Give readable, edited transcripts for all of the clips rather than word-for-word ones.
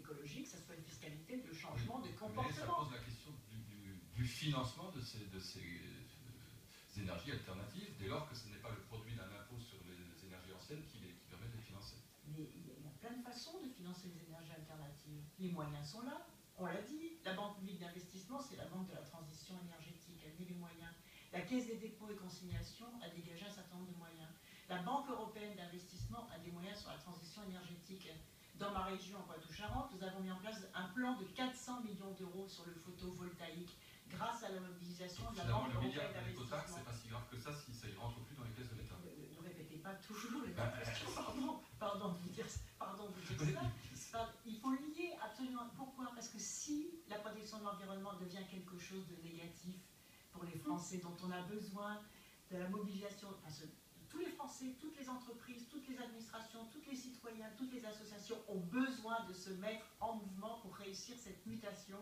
écologique, ça soit une fiscalité de changement de comportement. Mais ça pose la question du financement de ces énergies alternatives, dès lors que ce n'est pas le produit d'un impôt sur les énergies anciennes qui permet de les financer. Mais il y a plein de façons de financer les énergies alternatives. Les moyens sont là, on l'a dit. La Banque publique d'investissement, c'est la banque de la transition énergétique, elle met les moyens. La Caisse des dépôts et consignations a dégagé un certain nombre de moyens. La Banque européenne d'investissement a des moyens sur la transition énergétique. Dans ma région, en Poitou-Charentes, nous avons mis en place un plan de 400 millions d'euros sur le photovoltaïque grâce à la mobilisation de la Banque européenne d'investissement. C'est pas si grave que ça si ça ne rentre plus dans les caisses de l'État. Ne répétez pas toujours les mêmes questions. Pardon de vous dire ça. Il faut lier absolument. Pourquoi? Parce que si la protection de l'environnement devient quelque chose de négatif pour les Français, dont on a besoin de la mobilisation, tous les Français, toutes les entreprises, toutes les administrations, tous les citoyens, toutes les associations ont besoin de se mettre en mouvement pour réussir cette mutation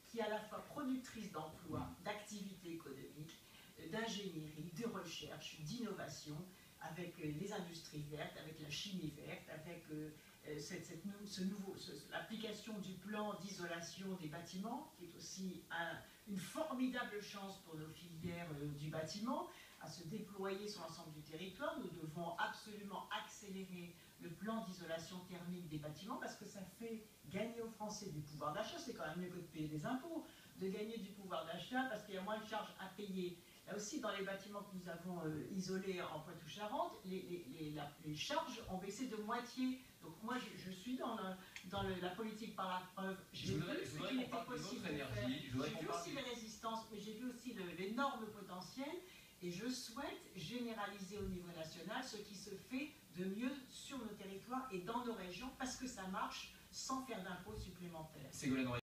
qui est à la fois productrice d'emplois, d'activités économiques, d'ingénierie, de recherche, d'innovation, avec les industries vertes, avec la chimie verte, avec l'application du plan d'isolation des bâtiments, qui est aussi une formidable chance pour nos filières du bâtiment, à se déployer sur l'ensemble du territoire. Nous devons absolument accélérer le plan d'isolation thermique des bâtiments parce que ça fait gagner aux Français du pouvoir d'achat. C'est quand même mieux que de payer des impôts, de gagner du pouvoir d'achat parce qu'il y a moins de charges à payer. Là aussi, dans les bâtiments que nous avons isolés en Poitou-Charentes, les charges ont baissé de moitié. Donc moi, je suis dans la politique par la preuve. J'ai vu ce qu'il était possible de faire. J'ai vu aussi les résistances, mais j'ai vu aussi l'énorme potentiel. Et je souhaite généraliser au niveau national ce qui se fait de mieux sur nos territoires et dans nos régions, parce que ça marche sans faire d'impôts supplémentaires.